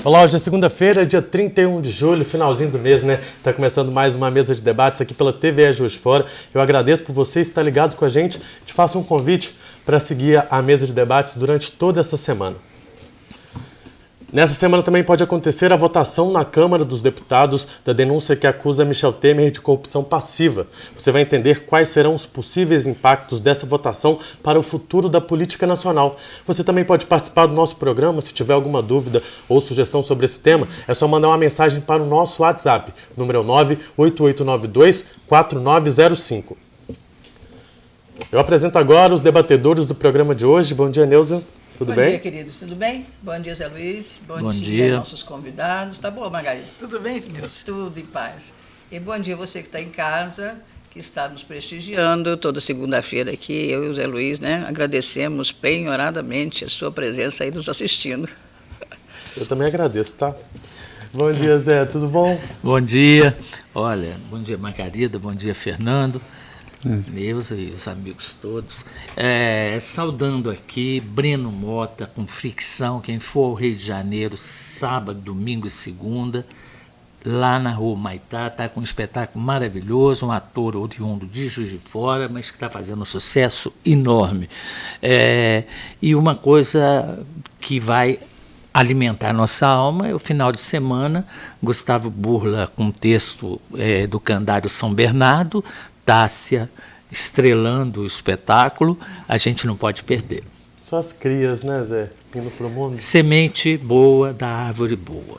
Olá, hoje é segunda-feira, dia 31 de julho, finalzinho do mês, né? Está começando mais uma mesa de debates aqui pela TVE Juiz de Fora. Eu agradeço por você estar ligado com a gente. Te faço um convite para seguir a mesa de debates durante toda essa semana. Nessa semana também pode acontecer a votação na Câmara dos Deputados da denúncia que acusa Michel Temer de corrupção passiva. Você vai entender quais serão os possíveis impactos dessa votação para o futuro da política nacional. Você também pode participar do nosso programa. Se tiver alguma dúvida ou sugestão sobre esse tema, é só mandar uma mensagem para o nosso WhatsApp. O número é o 98892-4905. Eu apresento agora os debatedores do programa de hoje. Bom dia, Neuza. Tudo bem? Bom dia, queridos. Tudo bem? Bom dia, Zé Luiz. Bom dia, nossos convidados. Tá boa, Margarida? Tudo bem, Deus? Tudo em paz. E bom dia você que está em casa, que está nos prestigiando toda segunda-feira aqui. Eu e o Zé Luiz, né? Agradecemos penhoradamente a sua presença aí nos assistindo. Eu também agradeço, tá? Bom dia, Zé. Tudo bom? Bom dia. Olha, bom dia, Margarida. Bom dia, Fernando. Neuza e os amigos todos. Saudando aqui Breno Mota com Fricção, quem for ao Rio de Janeiro, sábado, domingo e segunda, lá na Rua Humaitá, está com um espetáculo maravilhoso, um ator oriundo de Juiz de Fora, mas que está fazendo um sucesso enorme. E uma coisa que vai alimentar nossa alma é o final de semana, Gustavo Burla com um texto do Candário São Bernardo, Tássia estrelando o espetáculo, a gente não pode perder. Só as crias, né, Zé? Indo para o mundo. Semente boa da árvore boa.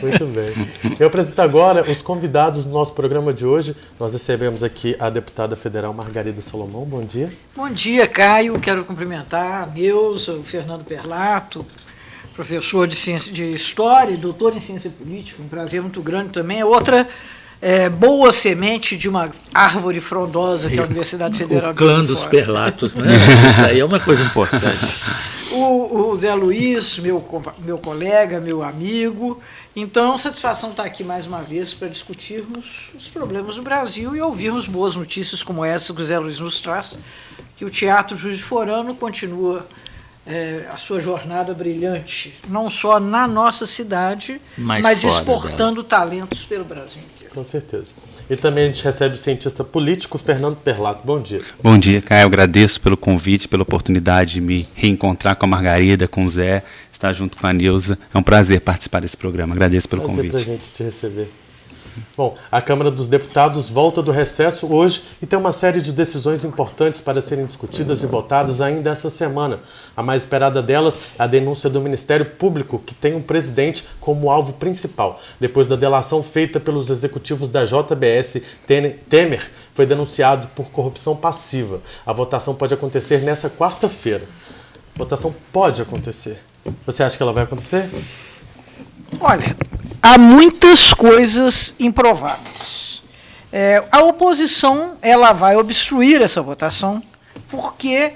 Muito bem. Eu apresento agora os convidados do nosso programa de hoje. Nós recebemos aqui a deputada federal Margarida Salomão. Bom dia. Bom dia, Caio. Quero cumprimentar a Neuza, o Fernando Perlato, professor de História e doutor em Ciência Política. Um prazer muito grande também. Outra boa semente de uma árvore frondosa que é a Universidade Federal de Juiz de Fora. O clã dos Perlatos, né? Isso aí é uma coisa importante. O Zé Luiz, meu colega, meu amigo. Então, satisfação estar aqui mais uma vez para discutirmos os problemas do Brasil e ouvirmos boas notícias como essa que o Zé Luiz nos traz, que o Teatro Juiz de Forano continua a sua jornada brilhante, não só na nossa cidade, mas exportando talentos pelo Brasil inteiro. Com certeza. E também a gente recebe o cientista político Fernando Perlato. Bom dia. Bom dia, Caio. Eu agradeço pelo convite, pela oportunidade de me reencontrar com a Margarida, com o Zé, estar junto com a Neuza. É um prazer participar desse programa. Agradeço pelo convite. Prazer para a gente te receber. Bom, a Câmara dos Deputados volta do recesso hoje e tem uma série de decisões importantes para serem discutidas e votadas ainda essa semana. A mais esperada delas é a denúncia do Ministério Público, que tem um presidente como alvo principal. Depois da delação feita pelos executivos da JBS, Temer foi denunciado por corrupção passiva. A votação pode acontecer nessa quarta-feira. A votação pode acontecer. Você acha que ela vai acontecer? Olha, há muitas coisas improváveis. A oposição ela vai obstruir essa votação porque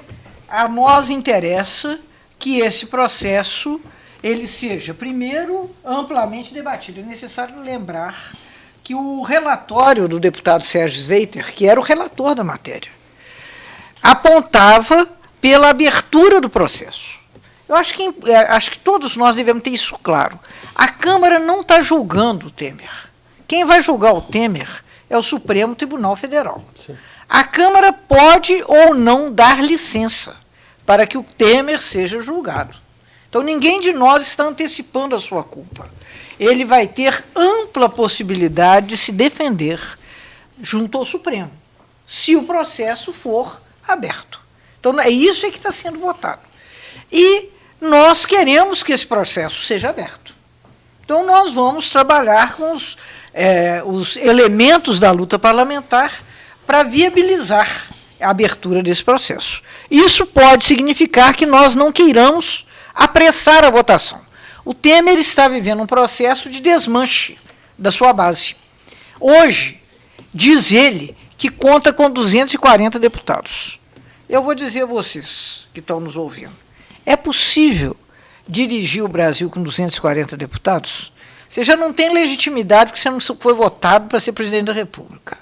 a nós interessa que esse processo ele seja, primeiro, amplamente debatido. É necessário lembrar que o relatório do deputado Sérgio Sveiter, que era o relator da matéria, apontava pela abertura do processo. Eu acho que todos nós devemos ter isso claro. A Câmara não está julgando o Temer. Quem vai julgar o Temer é o Supremo Tribunal Federal. Sim. A Câmara pode ou não dar licença para que o Temer seja julgado. Então, ninguém de nós está antecipando a sua culpa. Ele vai ter ampla possibilidade de se defender junto ao Supremo, se o processo for aberto. Então, é isso que está sendo votado. E nós queremos que esse processo seja aberto. Então, nós vamos trabalhar com os elementos da luta parlamentar para viabilizar a abertura desse processo. Isso pode significar que nós não queiramos apressar a votação. O Temer está vivendo um processo de desmanche da sua base. Hoje, diz ele que conta com 240 deputados. Eu vou dizer a vocês que estão nos ouvindo, é possível dirigir o Brasil com 240 deputados? Você já não tem legitimidade porque você não foi votado para ser presidente da República.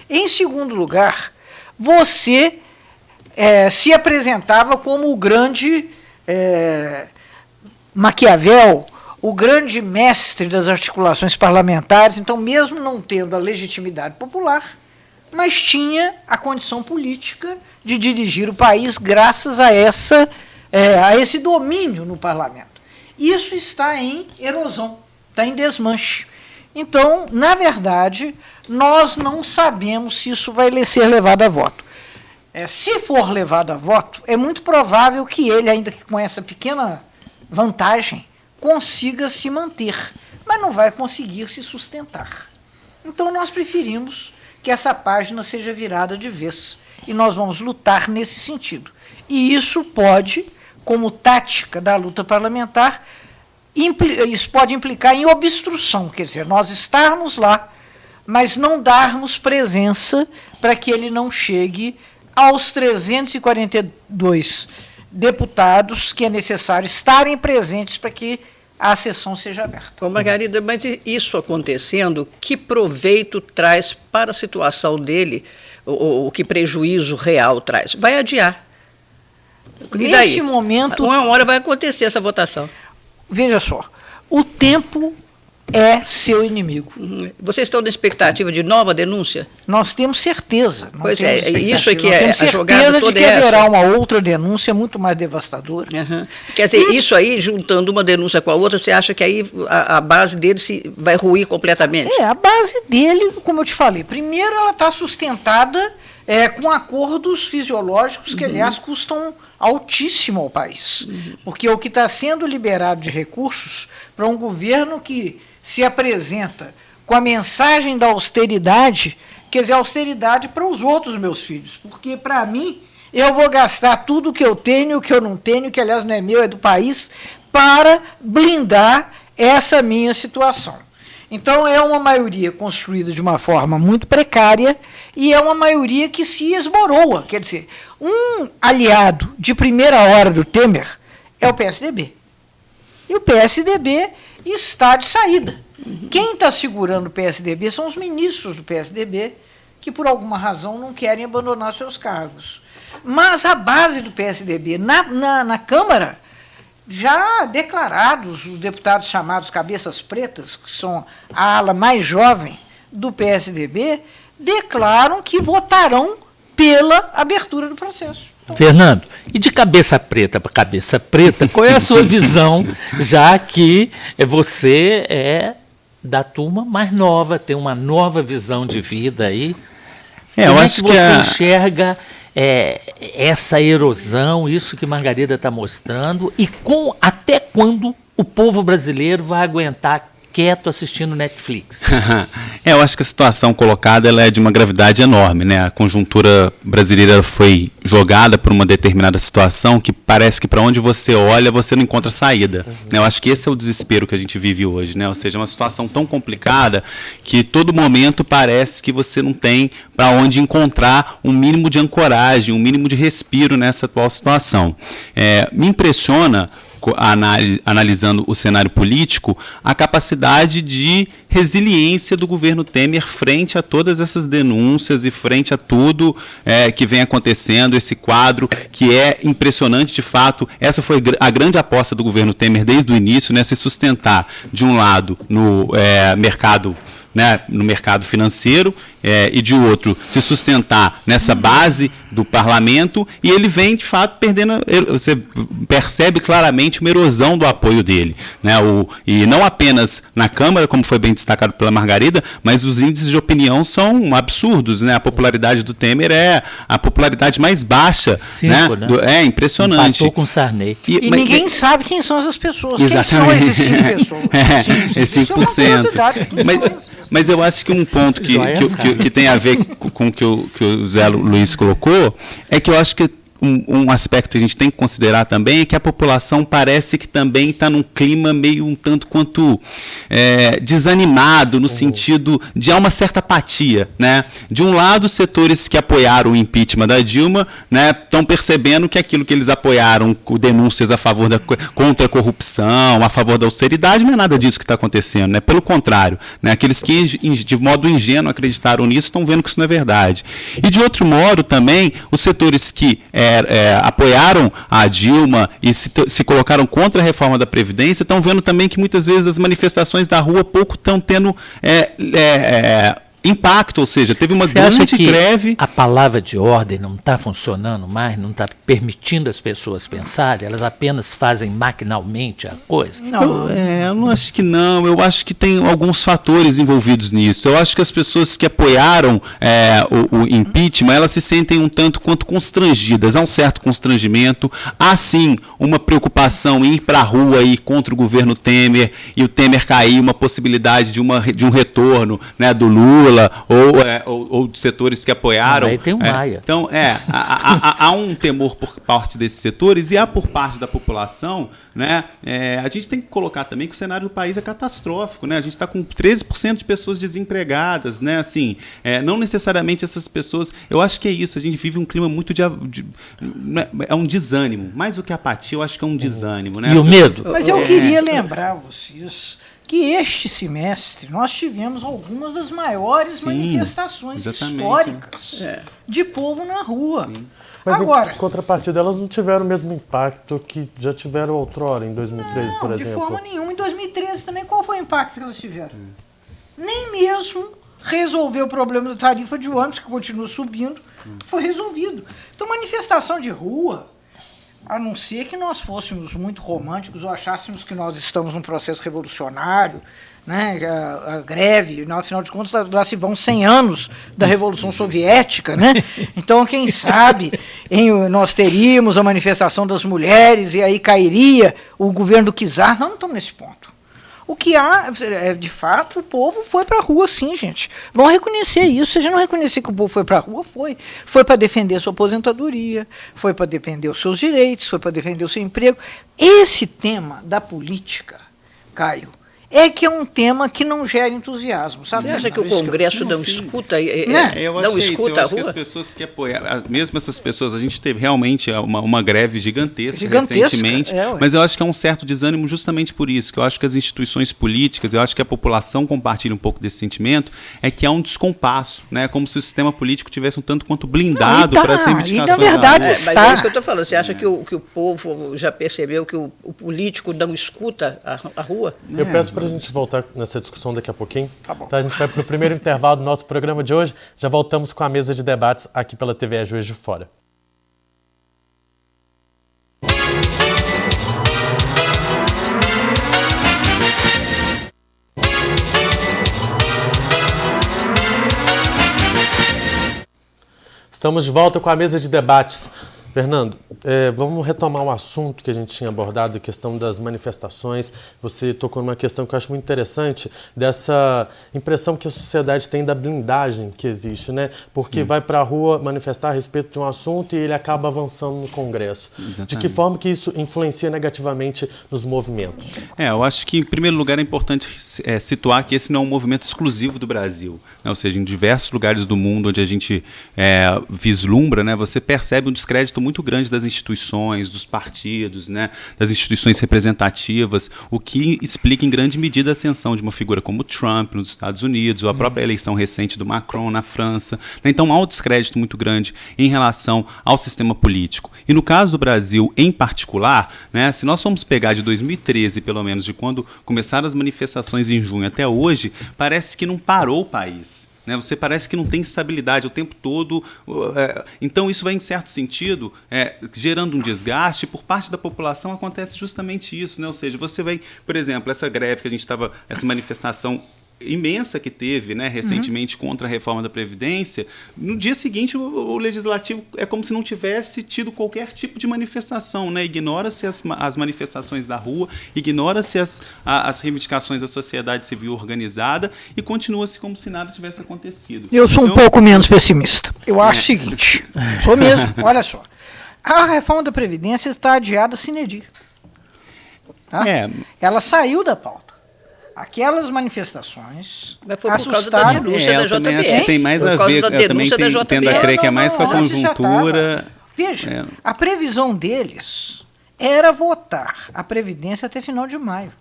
Em segundo lugar, você se apresentava como o grande Maquiavel o grande mestre das articulações parlamentares, então, mesmo não tendo a legitimidade popular, mas tinha a condição política de dirigir o país graças a esse domínio no parlamento. Isso está em erosão, está em desmanche. Então, na verdade, nós não sabemos se isso vai ser levado a voto. Se for levado a voto, é muito provável que ele, ainda que com essa pequena vantagem, consiga se manter, mas não vai conseguir se sustentar. Então, nós preferimos que essa página seja virada de vez, e nós vamos lutar nesse sentido. E isso pode, como tática da luta parlamentar, isso pode implicar em obstrução, quer dizer, nós estarmos lá, mas não darmos presença para que ele não chegue aos 342 deputados que é necessário estarem presentes para que a sessão seja aberta. Bom, Margarida, mas isso acontecendo, que proveito traz para a situação dele, o que prejuízo real traz? Vai adiar. E daí? Nesse momento... Uma hora vai acontecer essa votação. Veja só, o tempo é seu inimigo. Vocês estão na expectativa de nova denúncia? Nós temos certeza. Pois é, isso é que nós é temos a jogada certeza toda de que é essa. haverá uma outra denúncia muito mais devastadora. Uhum. Quer dizer, isso aí, juntando uma denúncia com a outra, você acha que aí a base dele vai ruir completamente? A base dele, como eu te falei, primeiro ela está sustentada com acordos fisiológicos que, aliás, custam altíssimo ao país. Porque o que está sendo liberado de recursos para um governo que se apresenta com a mensagem da austeridade, quer dizer, austeridade para os outros meus filhos, porque para mim eu vou gastar tudo o que eu tenho, o que eu não tenho, que aliás não é meu, é do país, para blindar essa minha situação. Então é uma maioria construída de uma forma muito precária e é uma maioria que se esboroa, quer dizer, um aliado de primeira hora do Temer é o PSDB. E o PSDB está de saída. Quem está segurando o PSDB são os ministros do PSDB, que por alguma razão não querem abandonar seus cargos. Mas a base do PSDB na Câmara, já declarados, os deputados chamados cabeças pretas, que são a ala mais jovem do PSDB, declaram que votarão pela abertura do processo. Fernando, e de cabeça preta para cabeça preta, qual é a sua visão, já que você é da turma mais nova, tem uma nova visão de vida aí? Eu acho que você enxerga essa erosão, isso que Margarida está mostrando, e até quando o povo brasileiro vai aguentar quieto assistindo Netflix? Eu acho que a situação colocada ela é de uma gravidade enorme, né? A conjuntura brasileira foi jogada por uma determinada situação que parece que para onde você olha você não encontra saída. Eu acho que esse é o desespero que a gente vive hoje, né? Ou seja, uma situação tão complicada que todo momento parece que você não tem para onde encontrar um mínimo de ancoragem, um mínimo de respiro nessa atual situação. Me impressiona, analisando o cenário político, a capacidade de resiliência do governo Temer frente a todas essas denúncias e frente a tudo que vem acontecendo, esse quadro que é impressionante de fato. Essa foi a grande aposta do governo Temer desde o início, né, se sustentar de um lado no mercado, né, no mercado financeiro e de outro se sustentar nessa base do parlamento, e ele vem de fato perdendo, você percebe claramente uma erosão do apoio dele, né, e não apenas na Câmara, como foi bem destacado pela Margarida, mas os índices de opinião são absurdos, né, a popularidade do Temer é a popularidade mais baixa, né? É impressionante. Empatou com Sarney. E ninguém sabe quem são essas pessoas. Exatamente. Quem são esses 5 pessoas? É 5%. Mas eu acho que um ponto que tem a ver com o que o Zé Luiz colocou é que eu acho que um aspecto que a gente tem que considerar também é que a população parece que também está num clima meio um tanto quanto desanimado, no sentido de há uma certa apatia, né? De um lado, os setores que apoiaram o impeachment da Dilma, né, estão percebendo que aquilo que eles apoiaram, denúncias a favor contra a corrupção, a favor da austeridade, não é nada disso que está acontecendo, né? Pelo contrário, né? Aqueles que de modo ingênuo acreditaram nisso estão vendo que isso não é verdade. E de outro modo também, os setores que apoiaram a Dilma e se colocaram contra a reforma da Previdência, estão vendo também que muitas vezes as manifestações da rua pouco estão tendo impacto, ou seja, teve uma grande greve. A palavra de ordem não está funcionando mais, não está permitindo as pessoas pensarem, elas apenas fazem maquinalmente a coisa? Eu não acho que não, eu acho que tem alguns fatores envolvidos nisso. Eu acho que as pessoas que apoiaram o impeachment, elas se sentem um tanto quanto constrangidas, há um certo constrangimento, há sim uma preocupação em ir para a rua e contra o governo Temer, e o Temer cair, uma possibilidade de um retorno, né, do Lula, ou de setores que apoiaram. Aí tem um Maia. Então, há um temor por parte desses setores e há por parte da população, né? A gente tem que colocar também que o cenário do país é catastrófico, né? A gente está com 13% de pessoas desempregadas, né? Assim, não necessariamente essas pessoas. Eu acho que é isso. A gente vive um clima muito é um desânimo. Mais do que apatia, eu acho que é um desânimo, né? E o medo. Mas eu queria lembrar vocês que este semestre nós tivemos algumas das maiores manifestações históricas de povo na rua. Sim. Mas agora, em contrapartida, elas não tiveram o mesmo impacto que já tiveram outrora, em 2013, por exemplo. De forma nenhuma. Em 2013 também, qual foi o impacto que elas tiveram? Nem mesmo resolver o problema da tarifa de ônibus, que continua subindo, foi resolvido. Então, manifestação de rua, a não ser que nós fôssemos muito românticos ou achássemos que nós estamos num processo revolucionário, né? A greve, afinal de contas, lá se vão 100 anos da Revolução Soviética, né? Então, quem sabe nós teríamos a manifestação das mulheres e aí cairia o governo do czar. Nós não estamos nesse ponto. O que há, de fato, o povo foi para a rua, sim, gente. Vão reconhecer isso. Se a gente não reconhecer que o povo foi para a rua, foi para defender a sua aposentadoria, foi para defender os seus direitos, foi para defender o seu emprego. Esse tema da política, Caio, que é um tema que não gera entusiasmo, sabe? Você acha que o Congresso não escuta, não escuta a rua? Eu acho que as pessoas que apoiam, mesmo essas pessoas, a gente teve realmente uma greve gigantesca recentemente, mas eu acho que é um certo desânimo justamente por isso, que eu acho que as instituições políticas, eu acho que a população compartilha um pouco desse sentimento, que há um descompasso, né? Como se o sistema político tivesse um tanto quanto blindado para essa reivindicação. E na verdade está. Mas é isso que eu estou falando. Você acha que o povo já percebeu que o político não escuta a rua? Eu peço para a gente voltar nessa discussão daqui a pouquinho. Tá bom. Tá, a gente vai para o primeiro intervalo do nosso programa de hoje. Já voltamos com a mesa de debates aqui pela TV Juiz de Fora. Estamos de volta com a mesa de debates. Fernando, vamos retomar um assunto que a gente tinha abordado, a questão das manifestações. Você tocou numa questão que eu acho muito interessante, dessa impressão que a sociedade tem da blindagem que existe, né? Porque vai para a rua manifestar a respeito de um assunto e ele acaba avançando no Congresso. Exatamente. De que forma que isso influencia negativamente nos movimentos? Eu acho que, em primeiro lugar, é importante situar que esse não é um movimento exclusivo do Brasil, né? Ou seja, em diversos lugares do mundo onde a gente vislumbra, né, você percebe um descrédito muito grande das instituições, dos partidos, né, das instituições representativas, o que explica em grande medida a ascensão de uma figura como Trump nos Estados Unidos, ou a própria eleição recente do Macron na França. Então há um descrédito muito grande em relação ao sistema político. E no caso do Brasil, em particular, né, se nós formos pegar de 2013, pelo menos, de quando começaram as manifestações em junho até hoje, parece que não parou o país. Você parece que não tem estabilidade o tempo todo. Então, isso vai, em certo sentido, gerando um desgaste. Por parte da população acontece justamente isso, né? Ou seja, você vai, por exemplo, essa greve que a gente estava, essa manifestação imensa que teve, né, recentemente contra a reforma da Previdência, no dia seguinte o Legislativo é como se não tivesse tido qualquer tipo de manifestação, né? Ignora-se as manifestações da rua, ignora-se as reivindicações da sociedade civil organizada e continua-se como se nada tivesse acontecido. Eu sou um pouco menos pessimista. Eu acho o seguinte, sou mesmo, olha só, a reforma da Previdência está adiada sine die. Tá? Ela saiu da pauta. Aquelas manifestações mas foi por causa da denúncia da JBS. Acho que tem mais a ver, eu também tendo a crer que é mais com a conjuntura. Veja, a previsão deles era votar a Previdência até final de maio.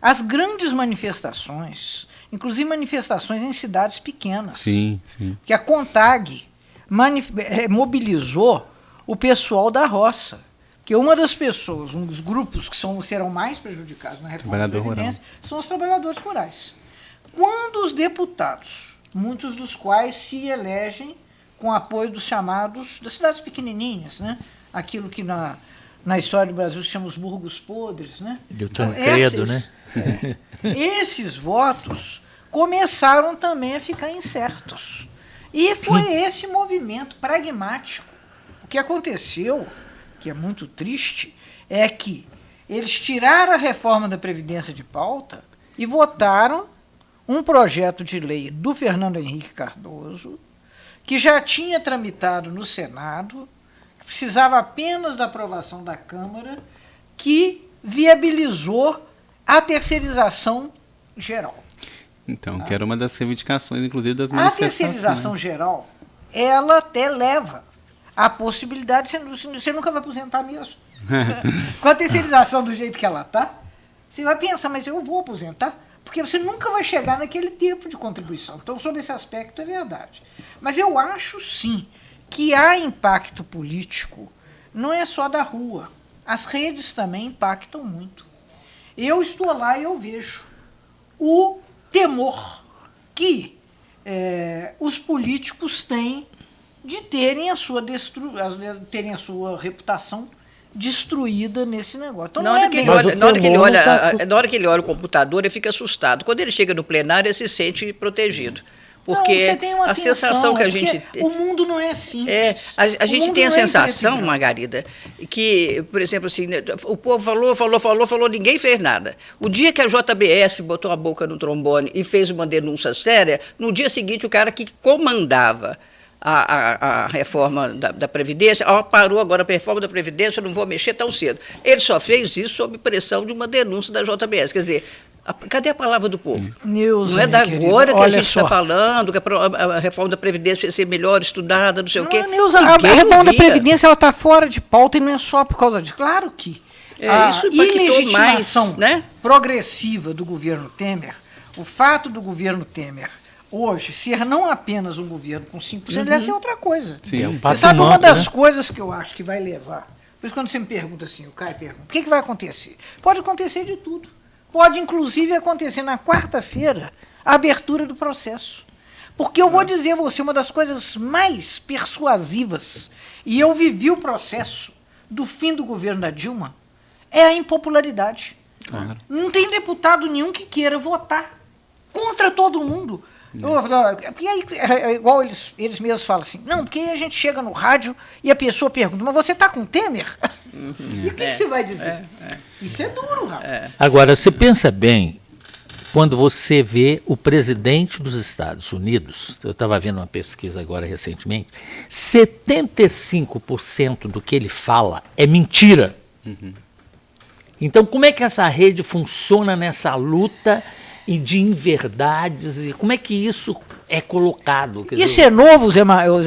As grandes manifestações, inclusive manifestações em cidades pequenas, sim. que a CONTAG mobilizou o pessoal da roça. Porque uma das pessoas, um dos grupos que serão mais prejudicados na reforma da Previdência são os trabalhadores rurais. Quando os deputados, muitos dos quais se elegem com apoio dos chamados, das cidades pequenininhas, né? Aquilo que na história do Brasil se chama os burgos podres, né? Do Tancredo, né? Esses votos começaram também a ficar incertos. E foi esse movimento pragmático. O que aconteceu, que é muito triste, é que eles tiraram a reforma da Previdência de pauta e votaram um projeto de lei do Fernando Henrique Cardoso, que já tinha tramitado no Senado, que precisava apenas da aprovação da Câmara, que viabilizou a terceirização geral. Então, que era uma das reivindicações, inclusive, das manifestações. A terceirização geral, ela até leva a possibilidade, você nunca vai aposentar mesmo. Com a terceirização do jeito que ela está, você vai pensar, mas eu vou aposentar? Porque você nunca vai chegar naquele tempo de contribuição. Então, sobre esse aspecto, é verdade. Mas eu acho, sim, que há impacto político, não é só da rua. As redes também impactam muito. Eu estou lá e eu vejo o temor que os políticos têm de terem a sua reputação destruída nesse negócio. Então, na hora que ele olha o computador, ele fica assustado. Quando ele chega no plenário, ele se sente protegido. Porque a sensação que a gente tem. O mundo não é assim. A gente tem a sensação, Margarida, que, por exemplo, assim, o povo falou, ninguém fez nada. O dia que a JBS botou a boca no trombone e fez uma denúncia séria, no dia seguinte o cara que comandava a reforma da Previdência, parou agora a reforma da Previdência, não vou mexer tão cedo. Ele só fez isso sob pressão de uma denúncia da JBS. Quer dizer, cadê a palavra do povo? Neuza, não é da agora que a gente está falando, que a reforma da Previdência vai ser melhor estudada, não sei o quê. Neuza, a reforma da Previdência está fora de pauta e não é só por causa disso. Claro que isso impactou mais, né? Progressiva do governo Temer, o fato do governo Temer hoje ser não apenas um governo com 5%, ele vai ser outra coisa. Sim, você sabe uma das coisas que eu acho que vai levar, por isso quando você me pergunta assim, o Caio pergunta, o que vai acontecer? Pode acontecer de tudo. Pode, inclusive, acontecer na quarta-feira a abertura do processo. Porque eu vou dizer a você, uma das coisas mais persuasivas, e eu vivi o processo do fim do governo da Dilma, é a impopularidade. Claro. Não tem deputado nenhum que queira votar contra todo mundo. Porque aí, igual eles mesmos falam assim, não, porque aí a gente chega no rádio e a pessoa pergunta, mas você está com Temer? E o que você vai dizer? Isso é duro, rapaz. Agora, você pensa bem, quando você vê o presidente dos Estados Unidos, eu estava vendo uma pesquisa agora recentemente, 75% do que ele fala é mentira. Então, como é que essa rede funciona nessa luta de inverdades, e como é que isso é colocado? Quer dizer, é novo, Zé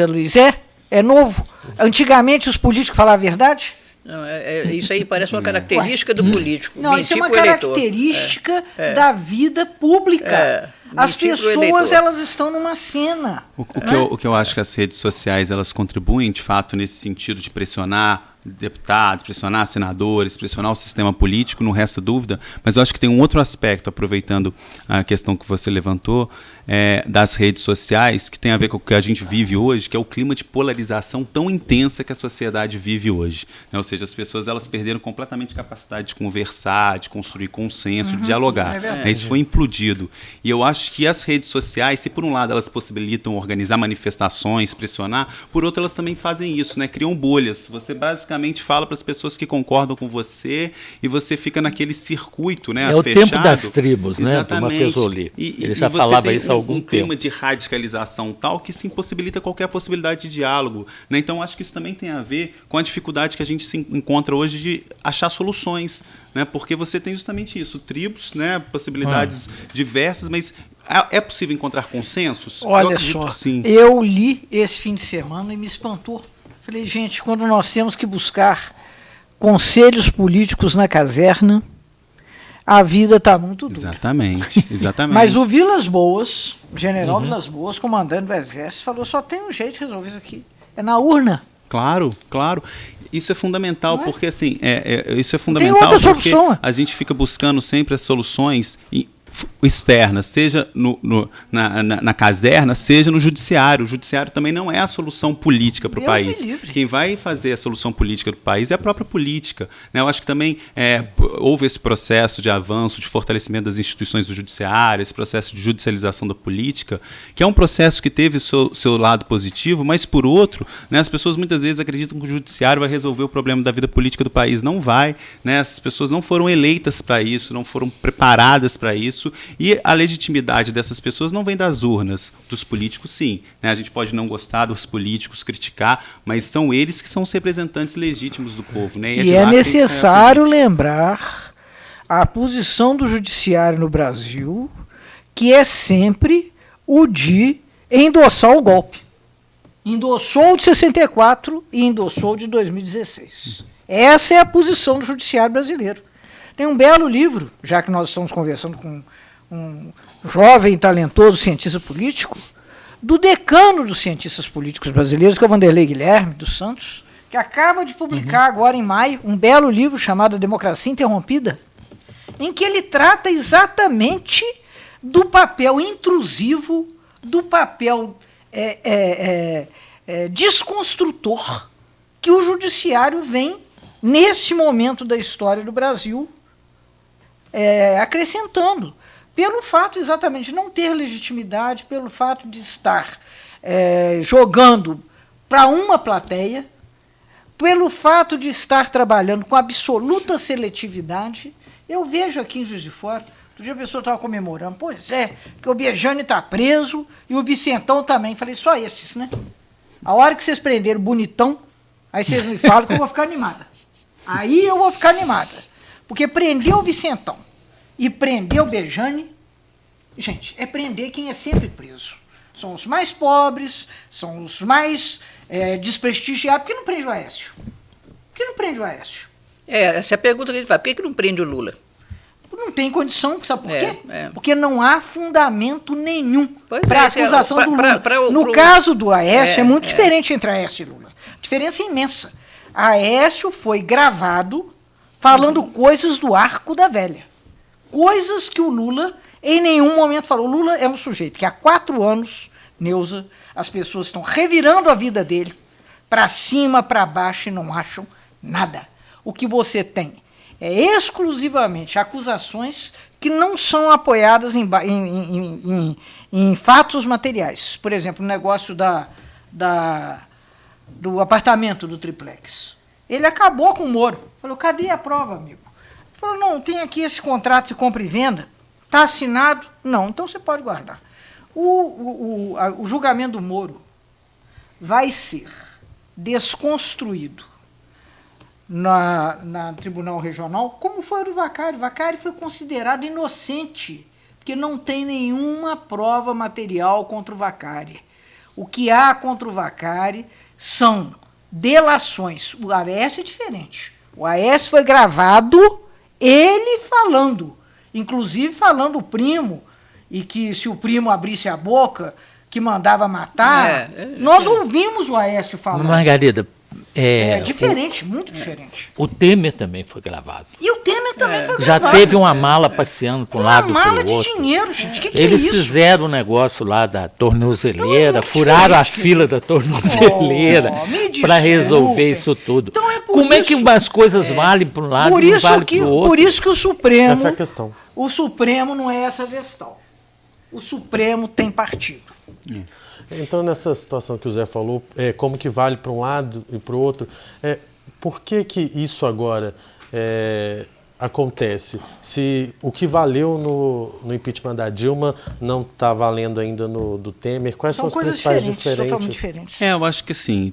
Luiz? É novo. Antigamente os políticos falavam a verdade? Não, isso aí parece uma característica do político. Não, isso é uma característica da vida pública. As pessoas, elas estão numa cena. O que eu acho que as redes sociais, elas contribuem, de fato, nesse sentido de pressionar deputados, pressionar senadores, pressionar o sistema político, não resta dúvida, mas eu acho que tem um outro aspecto, aproveitando a questão que você levantou, das redes sociais, que tem a ver com o que a gente vive hoje, que é o clima de polarização tão intensa que a sociedade vive hoje. Né? Ou seja, as pessoas elas perderam completamente a capacidade de conversar, de construir consenso, de dialogar. Isso foi implodido. E eu acho que as redes sociais, se por um lado elas possibilitam organizar manifestações, pressionar, por outro elas também fazem isso, né? Criam bolhas. Você basicamente fala para as pessoas que concordam com você e você fica naquele circuito, né, fechado. O tempo das tribos, né, do Maffesoli. Ele já falava isso há algum tempo. Clima de radicalização tal que se impossibilita qualquer possibilidade de diálogo. Né? Então, acho que isso também tem a ver com a dificuldade que a gente se encontra hoje de achar soluções. Né? Porque você tem justamente isso, tribos, né, possibilidades diversas, mas é possível encontrar consensos? Olha só, eu li esse fim de semana e me espantou. Falei, gente, quando nós temos que buscar conselhos políticos na caserna, a vida está muito dura. Exatamente. Mas o Vilas Boas, o general Vilas Boas, comandante do Exército, falou, só tem um jeito de resolver isso aqui, é na urna. Claro, claro. Isso é fundamental, porque assim, isso é Tem fundamental outra porque solução. a gente fica buscando sempre as soluções externas, seja na caserna, seja no judiciário. O judiciário também não é a solução política para o país. Quem vai fazer a solução política do país é a própria política, né? Eu acho que também houve esse processo de avanço, de fortalecimento das instituições do judiciário, esse processo de judicialização da política, que é um processo que teve seu lado positivo, mas por outro, né, as pessoas muitas vezes acreditam que o judiciário vai resolver o problema da vida política do país. Não vai, né? Essas pessoas não foram eleitas para isso, não foram preparadas para isso. E a legitimidade dessas pessoas não vem das urnas, dos políticos sim, né? A gente pode não gostar dos políticos, criticar, mas são eles que são os representantes legítimos do povo, né? E é necessário lembrar a posição do judiciário no Brasil, que é sempre o de endossar o golpe. Endossou o de 64 e endossou o de 2016. Essa é a posição do judiciário brasileiro. Tem um belo livro, já que nós estamos conversando com um jovem, talentoso cientista político, do decano dos cientistas políticos brasileiros, que é o Vanderlei Guilherme dos Santos, que acaba de publicar agora em maio um belo livro chamado Democracia Interrompida, em que ele trata exatamente do papel intrusivo, do papel desconstrutor que o judiciário vem, nesse momento da história do Brasil, acrescentando, pelo fato exatamente de não ter legitimidade, pelo fato de estar jogando para uma plateia, pelo fato de estar trabalhando com absoluta seletividade. Eu vejo aqui em Juiz de Fora, outro dia a pessoa estava comemorando, pois é, que o Bejane está preso e o Vicentão também. Falei, só esses, né? A hora que vocês prenderam o Bonitão, aí vocês me falam que eu vou ficar animada. Aí eu vou ficar animada. Porque prender o Vicentão e prender o Bejane, gente, é prender quem é sempre preso. São os mais pobres, são os mais desprestigiados. Por que não prende o Aécio? Por que não prende o Aécio? Essa é a pergunta que ele faz. Por que não prende o Lula? Não tem condição, sabe por quê? Porque não há fundamento nenhum para a acusação do Lula. No caso do Aécio, é muito diferente entre Aécio e Lula. A diferença é imensa. Aécio foi gravado falando coisas do Arco da Velha. Coisas que o Lula em nenhum momento falou. O Lula é um sujeito que há 4 anos, Neuza, as pessoas estão revirando a vida dele para cima, para baixo e não acham nada. O que você tem é exclusivamente acusações que não são apoiadas em fatos materiais. Por exemplo, o negócio do apartamento do triplex. Ele acabou com o Moro. Falou, cadê a prova, amigo? Ele falou, não, tem aqui esse contrato de compra e venda. Está assinado? Não, então você pode guardar. O julgamento do Moro vai ser desconstruído na Tribunal Regional, como foi o do Vacari. Vacari foi considerado inocente, porque não tem nenhuma prova material contra o Vacari. O que há contra o Vacari são delações. O Aécio é diferente. O Aécio foi gravado, ele falando, inclusive falando o primo, e que se o primo abrisse a boca, que mandava matar. Nós ouvimos o Aécio falando. Margarida, diferente, muito diferente. O Temer também foi gravado. E o Temer também foi Já gravado. teve uma mala passeando para um lado e para o outro. Uma mala de dinheiro, gente. Que Eles é isso? fizeram um negócio lá da tornozeleira, furaram a fila da tornozeleira para resolver isso tudo. Então Como é que as coisas valem para um lado e não valem para o outro? Por isso que o Supremo... Essa é a questão. O Supremo não é essa questão. O Supremo tem partido. Então, nessa situação que o Zé falou, como que vale para um lado e para o outro, por que isso agora acontece? Se o que valeu no impeachment da Dilma não está valendo ainda no do Temer, quais são as principais diferenças? Totalmente diferentes. Eu acho que sim,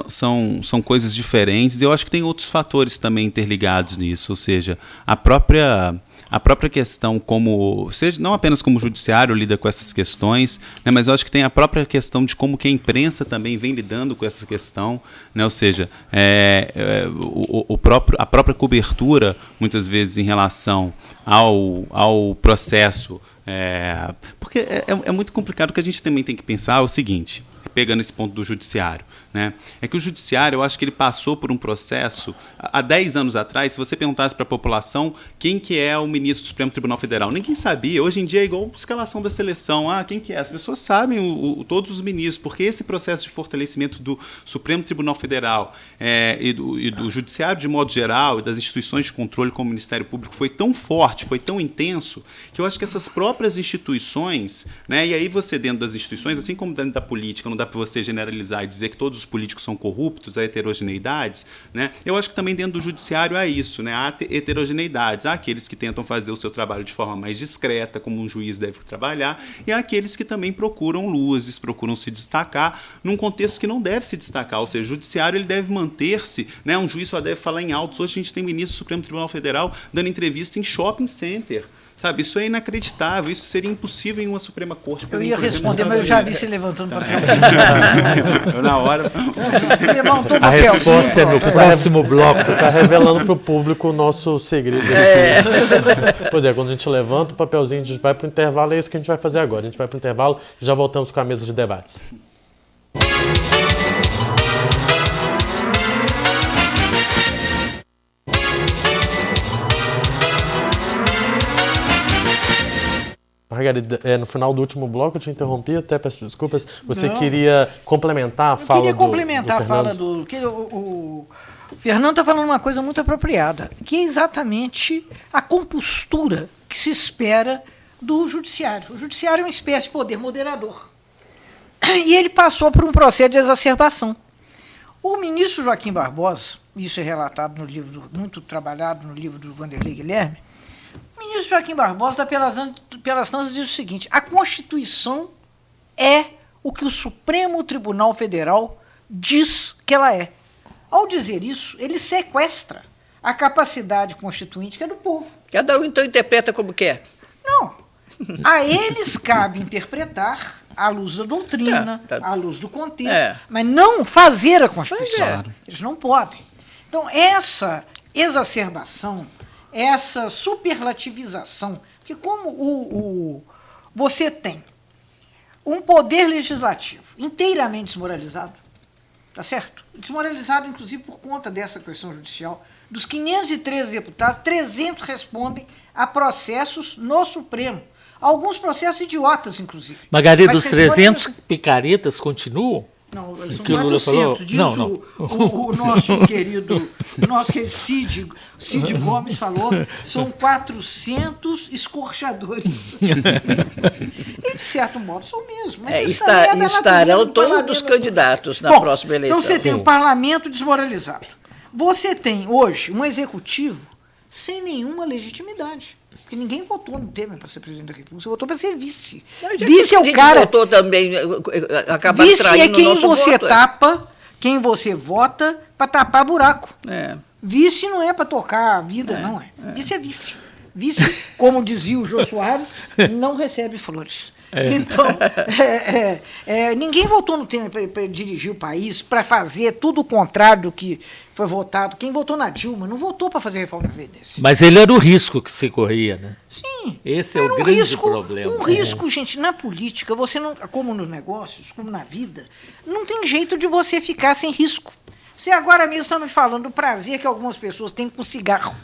são coisas diferentes. Eu acho que tem outros fatores também interligados nisso, ou seja, a própria questão seja não apenas como o judiciário lida com essas questões, né, mas eu acho que tem a própria questão de como que a imprensa também vem lidando com essa questão, né, ou seja, a própria cobertura, muitas vezes em relação ao processo, porque é muito complicado. O que a gente também tem que pensar é o seguinte, pegando esse ponto do judiciário, né? É que o judiciário, eu acho que ele passou por um processo, há 10 anos atrás, se você perguntasse para a população quem que é o ministro do Supremo Tribunal Federal, ninguém sabia. Hoje em dia é igual escalação da seleção. Quem que é? As pessoas sabem todos os ministros, porque esse processo de fortalecimento do Supremo Tribunal Federal e do judiciário de modo geral e das instituições de controle como o Ministério Público foi tão forte, foi tão intenso, que eu acho que essas próprias instituições, né, e aí você dentro das instituições, assim como dentro da política, não dá para você generalizar e dizer que todos os políticos são corruptos, há heterogeneidades, né, eu acho que também dentro do judiciário há isso, né, há heterogeneidades, há aqueles que tentam fazer o seu trabalho de forma mais discreta, como um juiz deve trabalhar, e há aqueles que também procuram luzes, procuram se destacar num contexto que não deve se destacar, ou seja, o judiciário ele deve manter-se, né, um juiz só deve falar em autos. Hoje a gente tem ministro do Supremo Tribunal Federal dando entrevista em shopping center. Sabe, isso é inacreditável, isso seria impossível em uma Suprema Corte. Eu ia responder, mas eu já vi você levantando para Eu na hora. Levantou o A papel. resposta é no próximo bloco. Você está revelando para o público o nosso segredo. Pois é, quando a gente levanta o papelzinho, a gente vai para o intervalo, é isso que a gente vai fazer agora. A gente vai para o intervalo e já voltamos com a mesa de debates. Margarida, no final do último bloco eu te interrompi, até peço desculpas. Você queria complementar a fala do Eu queria complementar a fala do... O Fernando está falando uma coisa muito apropriada, que é exatamente a compostura que se espera do judiciário. O judiciário é uma espécie de poder moderador. E ele passou por um processo de exacerbação. O ministro Joaquim Barbosa, isso é relatado no livro, muito trabalhado no livro do Vanderlei Guilherme, o ministro Joaquim Barbosa, pelas tantas, diz o seguinte: a Constituição é o que o Supremo Tribunal Federal diz que ela é. Ao dizer isso, ele sequestra a capacidade constituinte que é do povo. Cada um, então, interpreta como quer. Não. A eles cabe interpretar à luz da doutrina, à luz do contexto, mas não fazer a Constituição. Eles não podem. Então, essa exacerbação, essa superlativização, porque como você tem um poder legislativo inteiramente desmoralizado, tá certo? Desmoralizado, inclusive, por conta dessa questão judicial. Dos 513 deputados, 300 respondem a processos no Supremo. Alguns processos idiotas, inclusive. Margarida, os 300 picaretas continuam? Não, são que o Lula 400, falou? diz Não. o nosso querido Cid Gomes falou, são 400 escorchadores. E, de certo modo, são mesmo. Mas estarão todos os candidatos na próxima eleição. Então você tem um parlamento desmoralizado. Você tem, hoje, um executivo sem nenhuma legitimidade. Porque ninguém votou no Temer para ser presidente da República, você votou para ser vice. Vice é o cara. Votou também, acaba vice é quem você voto, tapa, quem você vota para tapar buraco. É. Vice não é para tocar a vida, não é. Vice é vice. Vice, como dizia o Jô Soares, não recebe flores. Então, ninguém votou no Temer para dirigir o país, para fazer tudo o contrário do que foi votado. Quem votou na Dilma não votou para fazer reforma previdenciária. Mas ele era o risco que se corria, né? Sim. Esse é o grande problema. Um risco, gente, na política, você não, como nos negócios, como na vida, não tem jeito de você ficar sem risco. Você agora mesmo está me falando do prazer que algumas pessoas têm com cigarro.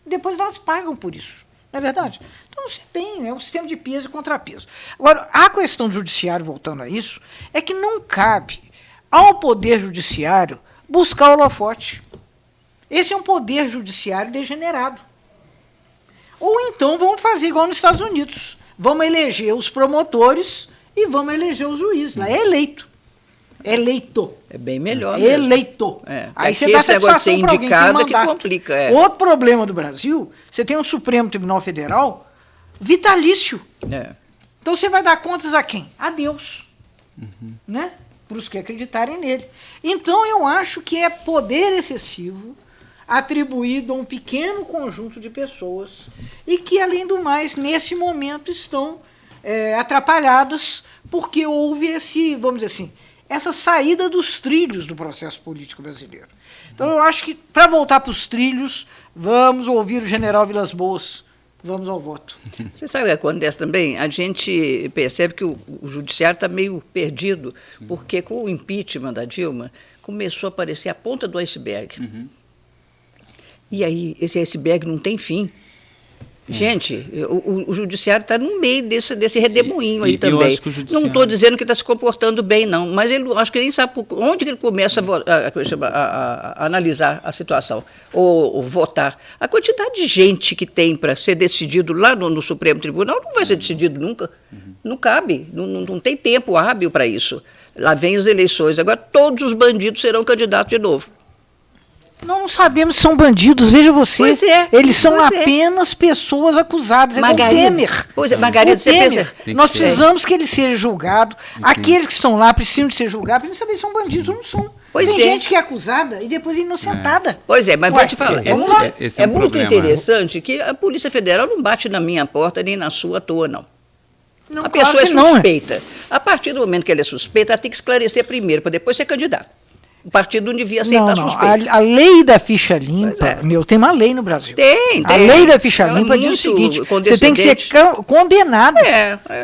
Depois elas pagam por isso. Não é verdade? Então você tem um sistema de peso e contrapeso. Agora, a questão do judiciário, voltando a isso, é que não cabe ao poder judiciário buscar o holofote. Esse é um poder judiciário degenerado. Ou então vamos fazer igual nos Estados Unidos. Vamos eleger os promotores e vamos eleger os juízes. Lá é eleito. Eleito. É bem melhor. Eleito. Aí você dá satisfação para alguém que tem mandato. Que complica. Outro problema do Brasil, você tem um Supremo Tribunal Federal vitalício. Então você vai dar contas a quem? A Deus. Né? Para os que acreditarem nele. Então eu acho que é poder excessivo atribuído a um pequeno conjunto de pessoas e que, além do mais, nesse momento estão atrapalhadas porque houve esse, vamos dizer assim, essa saída dos trilhos do processo político brasileiro. Então, eu acho que, para voltar para os trilhos, vamos ouvir o general Vilas Boas, Vamos ao voto. Você sabe o que acontece também? A gente percebe que o judiciário está meio perdido, porque com o impeachment da Dilma, começou a aparecer a ponta do iceberg. E aí, esse iceberg não tem fim. Gente, o judiciário está no meio desse redemoinho aí também. Eu acho que o judiciário... Não estou dizendo que está se comportando bem, não, mas acho que ele nem sabe onde que ele começa a analisar a situação, ou votar. A quantidade de gente que tem para ser decidido lá no Supremo Tribunal não vai ser decidido nunca. Não cabe, não tem tempo hábil para isso. Lá vem as eleições, agora todos os bandidos serão candidatos de novo. Nós não sabemos se são bandidos, veja você. Pois é, eles são apenas pessoas acusadas. Margarida, é o Temer. Pois é, Margarida, você pensa... Nós precisamos que ele seja julgado. Aqueles que estão lá precisam de ser julgados, para saber se são bandidos ou não são. Pois Tem é. gente que é acusada e depois é inocentada. Pois é, mas vou te falar, vamos lá. Esse é um muito problema. interessante que a Polícia Federal não bate na minha porta nem na sua à toa, não. Não, A claro pessoa é que não, suspeita. A partir do momento que ela é suspeita, ela tem que esclarecer primeiro, para depois ser candidato. O partido não devia aceitar suspeita. A lei da ficha limpa, Pois é. tem uma lei no Brasil. Tem. A lei da ficha Ela é limpa diz o muito seguinte: você tem que ser condenado.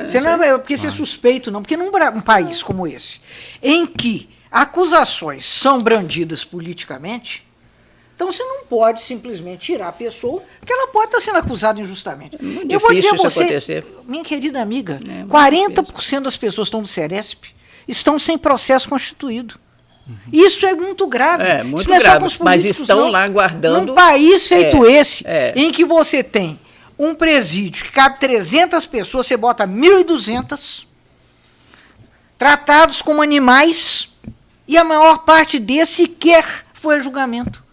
Você não é porque ser suspeito, não. Porque num país como esse, em que acusações são brandidas politicamente, então você não pode simplesmente tirar a pessoa, porque ela pode estar sendo acusada injustamente. muito Eu vou dizer a difícil isso você, acontecer. minha querida amiga, É, muito 40% das pessoas que estão do Ceresp estão sem processo constituído. Isso é muito grave. É, muito Isso não é só grave, com os mas políticos, estão não. lá guardando... Num país feito esse, é. em que você tem um presídio que cabe 300 pessoas, você bota 1.200, tratados como animais, e a maior parte desses sequer foi a julgamento.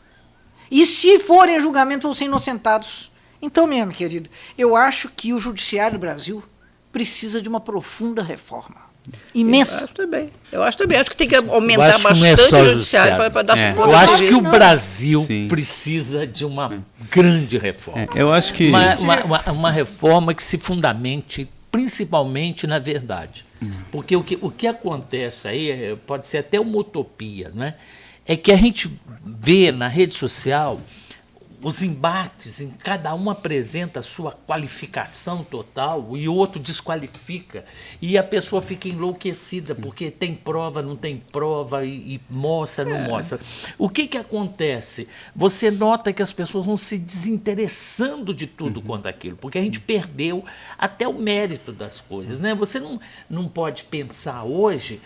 E se forem a julgamento, vão ser inocentados. Então, minha querida, eu acho que o judiciário do Brasil precisa de uma profunda reforma. Imensa. Eu acho também. Acho que tem que aumentar Eu acho que não é bastante só o judiciário para dar conta Eu do acho que serviço. o Brasil Sim. precisa de uma grande reforma. Eu acho que... Uma reforma que se fundamente principalmente na verdade. Porque o que acontece aí pode ser até uma utopia, né? É que a gente vê na rede social os embates, em cada um apresenta a sua qualificação total e o outro desqualifica. E a pessoa fica enlouquecida, porque tem prova, não tem prova, e mostra, não mostra. O que acontece? Você nota que as pessoas vão se desinteressando de tudo quanto aquilo, porque a gente perdeu até o mérito das coisas, né? Você não pode pensar hoje,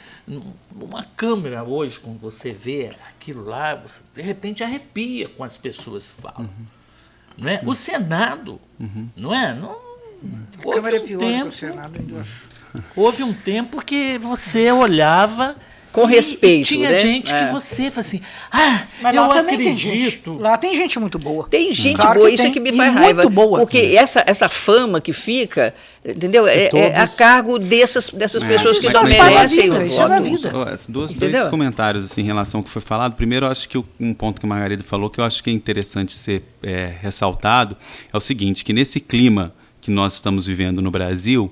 uma câmera hoje, quando você vê aquilo lá, você, de repente arrepia com as pessoas que falam. Não é? O Senado, não é? A Câmara é pior que o Senado, eu acho. Houve um tempo que você olhava com respeito, e tinha né? gente que você fala assim, mas eu lá também acredito. Tem gente. Lá tem gente muito boa. Tem gente Claro boa, que isso tem, é que me e faz muito raiva. boa. Porque essa fama que fica, entendeu? É a cargo dessas pessoas que não Isso faz merecem parte da o vida, isso é da voto. vida. Dois comentários assim, em relação ao que foi falado. Primeiro, eu acho que um ponto que a Margarida falou, que eu acho que é interessante ser ressaltado, é o seguinte, que nesse clima que nós estamos vivendo no Brasil,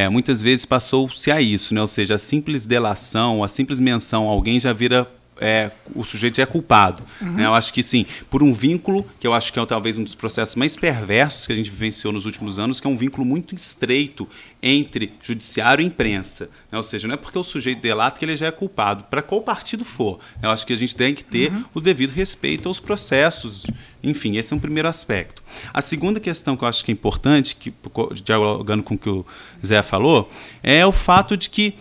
muitas vezes passou-se a isso, né? Ou seja, a simples delação, a simples menção, alguém já vira... o sujeito já é culpado. Né? Eu acho que sim, por um vínculo, que eu acho que é talvez um dos processos mais perversos que a gente vivenciou nos últimos anos, que é um vínculo muito estreito entre judiciário e imprensa. Né? Ou seja, não é porque o sujeito delata que ele já é culpado, para qual partido for. Eu acho que a gente tem que ter o devido respeito aos processos. Enfim, esse é um primeiro aspecto. A segunda questão que eu acho que é importante, dialogando com o que o Zé falou, é o fato de que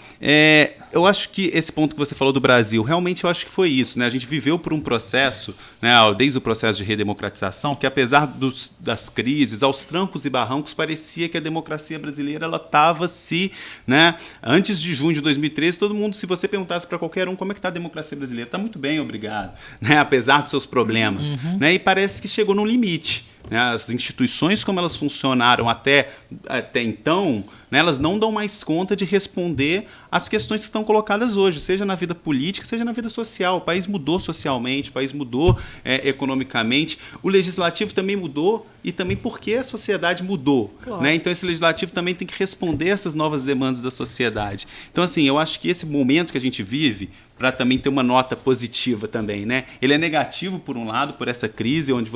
eu acho que esse ponto que você falou do Brasil, realmente eu acho que foi isso. Né? A gente viveu por um processo, né, desde o processo de redemocratização, que apesar das crises, aos trancos e barrancos, parecia que a democracia brasileira estava né, antes de junho de 2013, todo mundo, se você perguntasse para qualquer um como é que está a democracia brasileira, está muito bem, obrigado, né, apesar dos seus problemas. Né, e parece que chegou num limite. Né, as instituições como elas funcionaram até então, né? Elas não dão mais conta de responder às questões que estão colocadas hoje, seja na vida política, seja na vida social. O país mudou socialmente, o país mudou economicamente, o legislativo também mudou e também porque a sociedade mudou. Claro. Né? Então esse legislativo também tem que responder a essas novas demandas da sociedade. Então, assim, eu acho que esse momento que a gente vive, para também ter uma nota positiva também, né? Ele é negativo por um lado, por essa crise, onde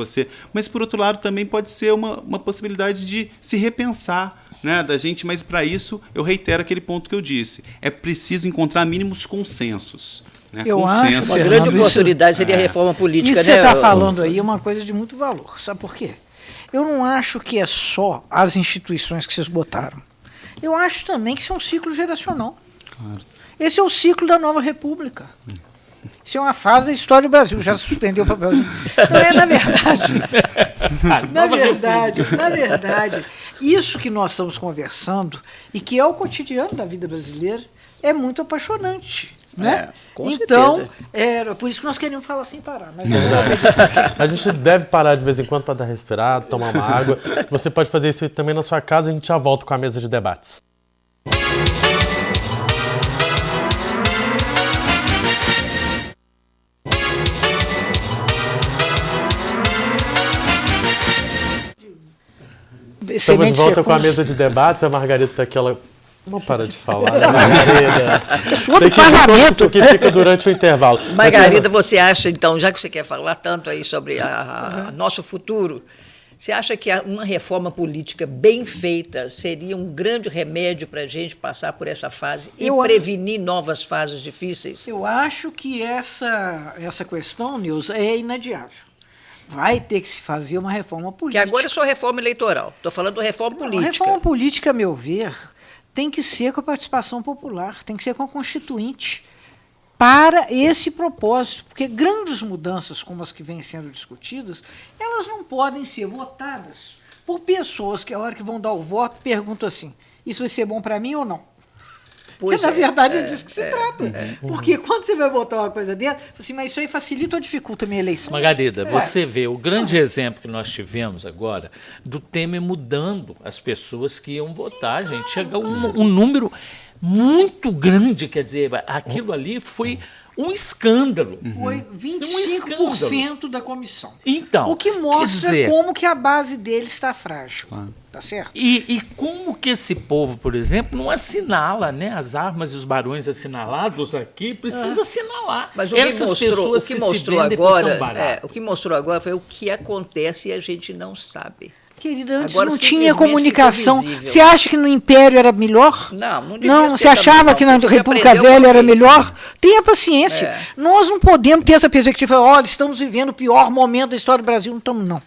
mas por outro lado também pode ser uma possibilidade de se repensar, né, da gente, mas para isso eu reitero aquele ponto que eu disse. É preciso encontrar mínimos consensos. Né? Eu acho, uma grande oportunidade seria a reforma política. Isso, né? Você está falando aí uma coisa de muito valor. Sabe por quê? Eu não acho que é só as instituições que vocês botaram. Eu acho também que isso é um ciclo geracional. Claro. Esse é o ciclo da nova república. Isso é uma fase da história do Brasil. Já suspendeu o papelzinho. Não é, na verdade, isso que nós estamos conversando e que é o cotidiano da vida brasileira é muito apaixonante. Né? Então, por isso que nós queremos falar sem parar. Mas a gente deve parar de vez em quando para dar respirada, tomar uma água. Você pode fazer isso também na sua casa. A gente já volta com a mesa de debates. Estamos de volta com a mesa de debates. A Margarida está aqui, ela não para de falar, né, Margarida? Tem que ver isso que fica durante o intervalo. Margarida, você acha, então, já que você quer falar tanto aí sobre nosso futuro, você acha que uma reforma política bem feita seria um grande remédio para a gente passar por essa fase e prevenir novas fases difíceis? Eu acho que essa questão, Nilza, é inadiável. Vai ter que se fazer uma reforma política. Que agora é só reforma eleitoral. Estou falando de reforma política. A reforma política, a meu ver, tem que ser com a participação popular, tem que ser com a Constituinte, para esse propósito. Porque grandes mudanças, como as que vêm sendo discutidas, elas não podem ser votadas por pessoas que, a hora que vão dar o voto, perguntam assim, isso vai ser bom para mim ou não? Porque, na verdade, é disso que se trata. Porque quando você vai votar uma coisa dessa, assim, mas isso aí facilita ou dificulta a minha eleição? Margarida, você vê o grande exemplo que nós tivemos agora do Temer mudando as pessoas que iam votar, gente. Claro, chega um número muito grande, quer dizer, aquilo ali foi um escândalo. Foi 25% da comissão. Então, o que mostra como que a base dele está frágil. Claro. Tá certo? E como que esse povo, por exemplo, não assinala, né? As armas e os barões assinalados aqui, precisa assinalar. Mas o que mostrou agora foi o que acontece e a gente não sabe. Querida, antes agora, não tinha comunicação. Você acha que no Império era melhor? Não devia ser. Você achava que na República Velha era melhor? Tenha paciência. Nós não podemos ter essa perspectiva, olha, estamos vivendo o pior momento da história do Brasil. Não estamos, não.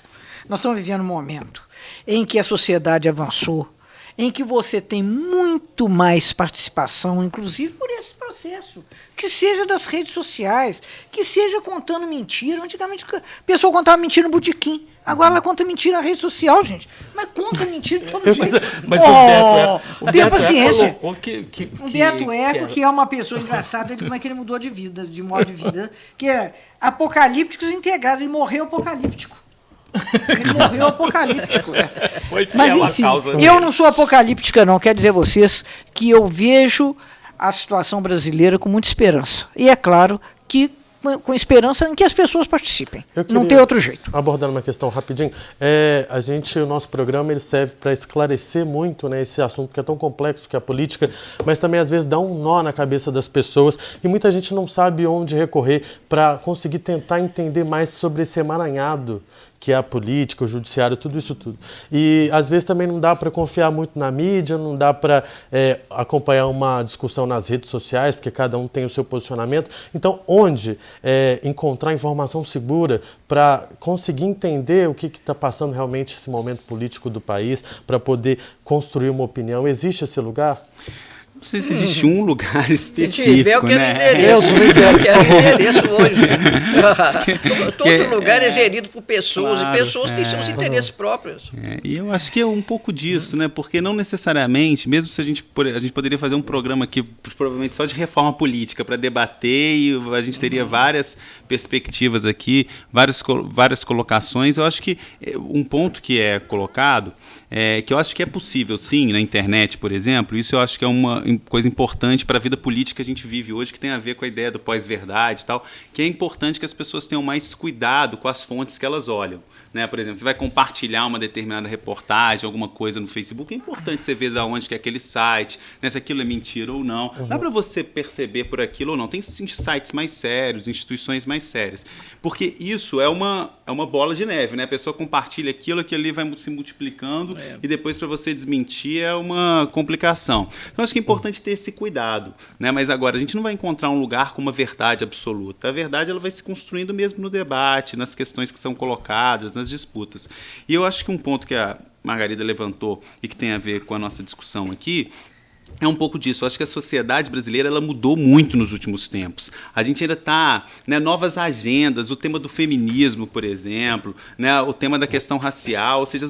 Nós estamos vivendo um momento em que a sociedade avançou, em que você tem muito mais participação, inclusive por esse processo, que seja das redes sociais, que seja contando mentira. Antigamente a pessoa contava mentira no botequim, agora ela conta mentira na rede social, gente. Mas conta mentira de todo jeito. Mas o Beto paciência. O Beto Eco, que é uma pessoa engraçada, como é que ele mudou de vida, de modo de vida, que é apocalípticos integrados, ele morreu apocalíptico. Ele morreu apocalíptico. Mas, enfim, eu não sou apocalíptica, não. Quero dizer a vocês que eu vejo a situação brasileira com muita esperança. E é claro que com esperança em que as pessoas participem. Não tem outro jeito. Abordando uma questão rapidinho, o nosso programa ele serve para esclarecer muito, né, esse assunto que é tão complexo que é a política, mas também às vezes dá um nó na cabeça das pessoas e muita gente não sabe onde recorrer para conseguir tentar entender mais sobre esse emaranhado que é a política, o judiciário, tudo isso tudo. E às vezes também não dá para confiar muito na mídia, não dá para acompanhar uma discussão nas redes sociais, porque cada um tem o seu posicionamento. Então, onde encontrar informação segura para conseguir entender o que está passando realmente esse momento político do país, para poder construir uma opinião? Existe esse lugar? Não sei se existe um lugar específico, eu quero né? endereço. Eu quero endereço hoje. Todo lugar é gerido por pessoas, claro, e pessoas têm seus interesses próprios. E eu acho que é um pouco disso, né? Porque não necessariamente, mesmo se a gente poderia fazer um programa aqui, provavelmente só de reforma política, para debater, e a gente teria várias perspectivas aqui, várias colocações. Eu acho que um ponto que é colocado, que eu acho que é possível, sim, na internet, por exemplo, isso eu acho que é uma coisa importante para a vida política que a gente vive hoje, que tem a ver com a ideia do pós-verdade e tal, que é importante que as pessoas tenham mais cuidado com as fontes que elas olham, né? Por exemplo, você vai compartilhar uma determinada reportagem, alguma coisa no Facebook, é importante você ver de onde que é aquele site, né? Se aquilo é mentira ou não. Dá para você perceber por aquilo ou não. Tem sites mais sérios, instituições mais sérias, porque isso é uma bola de neve, né? A pessoa compartilha aquilo ali vai se multiplicando e depois para você desmentir é uma complicação. Então acho que é importante ter esse cuidado, né? Mas agora a gente não vai encontrar um lugar com uma verdade absoluta. A verdade ela vai se construindo mesmo no debate, nas questões que são colocadas, nas disputas. E eu acho que um ponto que a Margarida levantou e que tem a ver com a nossa discussão aqui é um pouco disso. Eu acho que a sociedade brasileira ela mudou muito nos últimos tempos. A gente ainda está, né, novas agendas, o tema do feminismo, por exemplo, né, o tema da questão racial, ou seja,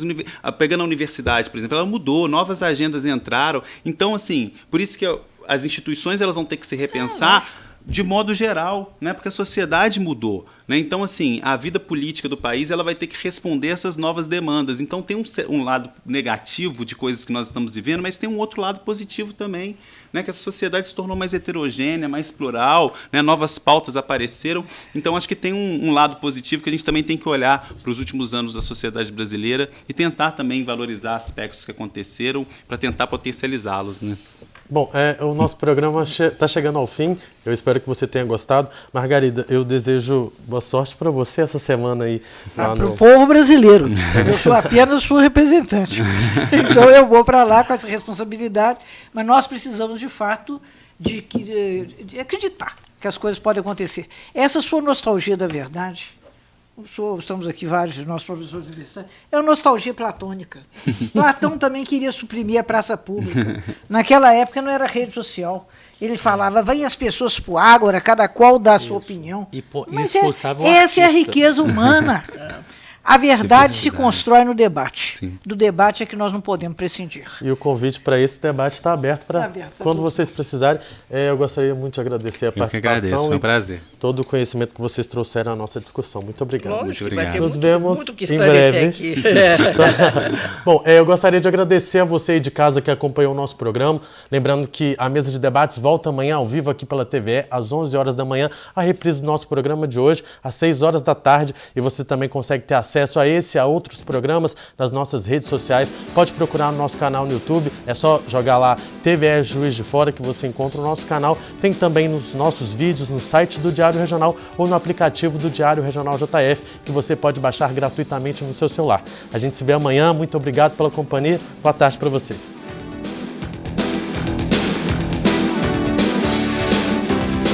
pegando a universidade, por exemplo, ela mudou, novas agendas entraram. Então, assim, por isso que as instituições elas vão ter que se repensar de modo geral, né? Porque a sociedade mudou, né? Então, assim, a vida política do país ela vai ter que responder essas novas demandas. Então, tem um lado negativo de coisas que nós estamos vivendo, mas tem um outro lado positivo também, né? Que essa sociedade se tornou mais heterogênea, mais plural, né? Novas pautas apareceram. Então, acho que tem um lado positivo que a gente também tem que olhar para os últimos anos da sociedade brasileira e tentar também valorizar aspectos que aconteceram para tentar potencializá-los, né? Bom, o nosso programa está chegando ao fim. Eu espero que você tenha gostado. Margarida, eu desejo boa sorte para você essa semana aí. Para o povo brasileiro. Eu sou apenas sua representante. Então eu vou para lá com essa responsabilidade. Mas nós precisamos, de fato, de acreditar que as coisas podem acontecer. Essa sua nostalgia da verdade... Estamos aqui vários de nossos professores universitários, é uma nostalgia platônica. Platão também queria suprimir a praça pública. Naquela época não era rede social. Ele falava, vem as pessoas para o ágora, cada qual dá a sua opinião. Mas essa é a riqueza humana. A verdade se constrói no debate. Sim. Do debate é que nós não podemos prescindir. E o convite para esse debate está aberto para quando vocês precisarem. Eu gostaria muito de agradecer a participação. Agradeço, foi um prazer. Todo o conhecimento que vocês trouxeram à nossa discussão. Muito obrigado. Lógico, muito obrigado. Nos vemos muito que em breve. Aqui. Bom, eu gostaria de agradecer a você aí de casa que acompanhou o nosso programa. Lembrando que a mesa de debates volta amanhã ao vivo aqui pela TVE, às 11 horas da manhã. A reprise do nosso programa de hoje, às 6 horas da tarde. E você também consegue ter acesso a esse e a outros programas nas nossas redes sociais. Pode procurar no nosso canal no YouTube, é só jogar lá TVE Juiz de Fora que você encontra o nosso canal. Tem também nos nossos vídeos no site do Diário Regional ou no aplicativo do Diário Regional JF, que você pode baixar gratuitamente no seu celular. A gente se vê amanhã, muito obrigado pela companhia, boa tarde para vocês.